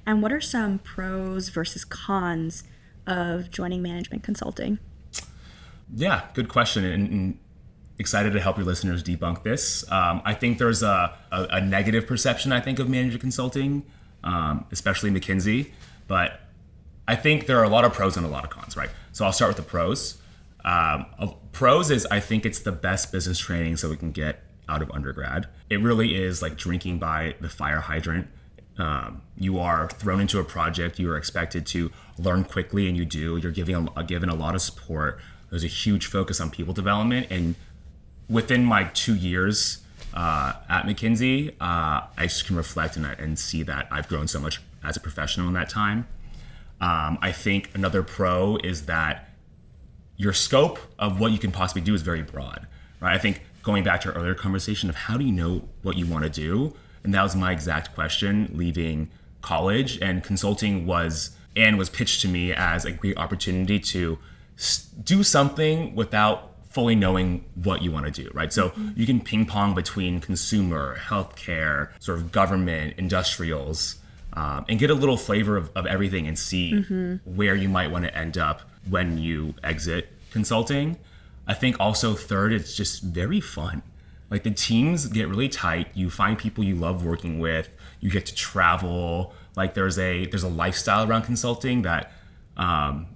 And what are some pros versus cons of joining management consulting? Yeah, good question. And excited to help your listeners debunk this. I think there's a negative perception, I think, of management consulting, especially McKinsey. But I think there are a lot of pros and a lot of cons, right? So I'll start with the pros. Pros is I think it's the best business training so we can get out of undergrad. It really is like drinking by the fire hydrant. You are thrown into a project. You are expected to learn quickly, and you do. You're given a lot of support. There's a huge focus on people development. And within my 2 years at McKinsey, I just can reflect and see that I've grown so much as a professional in that time. I think another pro is that your scope of what you can possibly do is very broad, right? I think going back to our earlier conversation of how do you know what you want to do? And that was my exact question leaving college, and consulting was pitched to me as a great opportunity to do something without fully knowing what you want to do, right? So you can ping pong between consumer, healthcare, sort of government, industrials, and get a little flavor of everything and see where you might want to end up when you exit consulting. I think also third, it's just very fun. Like the teams get really tight. You find people you love working with. You get to travel. Like there's a lifestyle around consulting that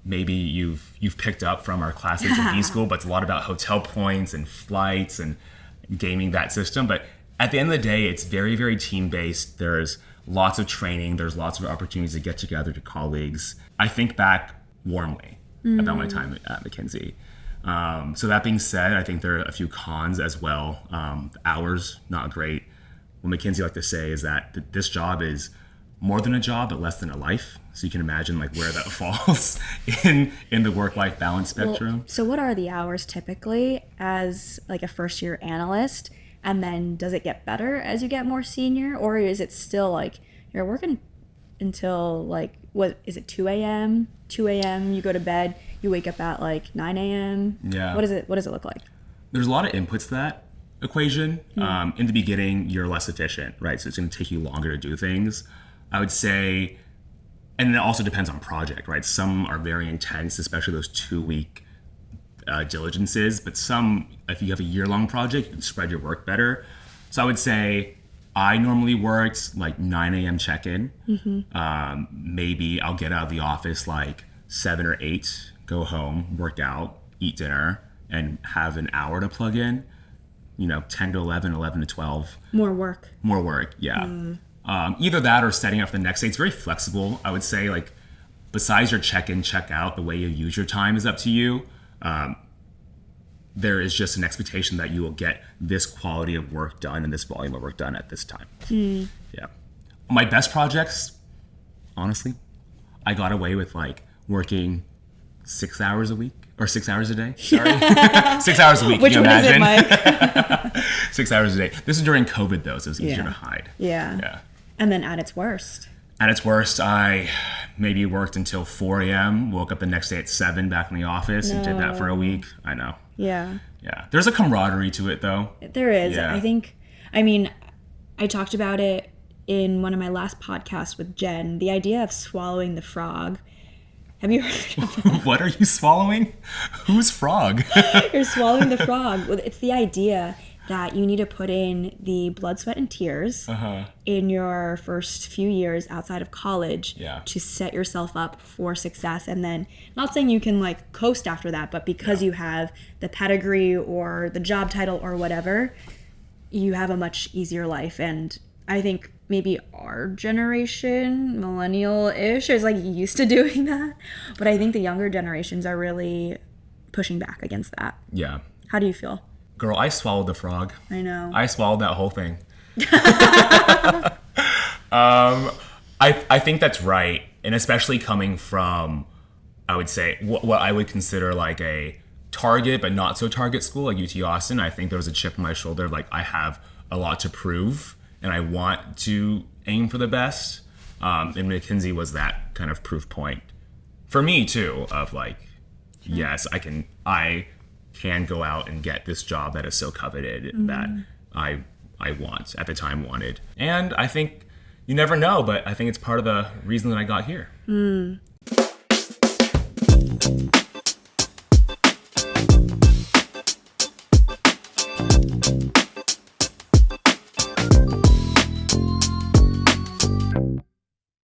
maybe you've picked up from our classes in B school, but it's a lot about hotel points and flights and gaming that system. But at the end of the day, it's very, very team-based. There's lots of training. There's lots of opportunities to get together to colleagues. I think back warmly about my time at McKinsey. So that being said, I think there are a few cons as well. The hours, not great. What McKinsey like to say is that this job is more than a job, but less than a life. So you can imagine like where that falls in the work-life balance spectrum. Well, so what are the hours typically as like a first-year analyst? And then does it get better as you get more senior? Or is it still like you're working until like, what is it, 2 a.m.? 2 a.m. you go to bed, you wake up at like 9 a.m. Yeah. What does it look like? There's a lot of inputs to that equation. In the beginning, you're less efficient, right? So it's going to take you longer to do things. I would say, and it also depends on project, right? Some are very intense, especially those 2-week diligences, but some, if you have a year-long project, you can spread your work better. So I would say I normally worked like 9 a.m. check-in. Maybe I'll get out of the office like 7 or 8, go home, work out, eat dinner, and have an hour to plug in. 10 to 11, 11 to 12. More work, yeah. Either that or setting up the next day. It's very flexible, I would say. Like, besides your check-in, check-out, the way you use your time is up to you. There is just an expectation that you will get this quality of work done and this volume of work done at this time. Yeah. My best projects, honestly, I got away with like working 6 hours a week or 6 hours a day. Sorry. 6 hours a week. Which can you one imagine? is it, Mike? 6 hours a day. This is during COVID though, so it's easier to hide. Yeah. And then at its worst? At its worst, I maybe worked until 4 a.m., woke up the next day at 7 back in the office and did that for a week. I know. Yeah. There's a camaraderie to it though. There is. Yeah. I talked about it in one of my last podcasts with Jen, the idea of swallowing the frog. Have you heard of that? What are you swallowing? Who's frog? You're swallowing the frog. It's the idea that you need to put in the blood, sweat, and tears in your first few years outside of college to set yourself up for success. And then, not saying you can like coast after that, but because you have the pedigree or the job title or whatever, you have a much easier life. And I think maybe our generation, millennial-ish, is like used to doing that. But I think the younger generations are really pushing back against that. Yeah. How do you feel? Girl, I swallowed the frog. I know. I swallowed that whole thing. I think that's right. And especially coming from, I would say, what I would consider like a target, but not so target school like UT Austin. I think there was a chip on my shoulder. Like I have a lot to prove and I want to aim for the best. And McKinsey was that kind of proof point for me too, of like, yes, I can go out and get this job that is so coveted that I want, at the time wanted. And I think, you never know, but I think it's part of the reason that I got here.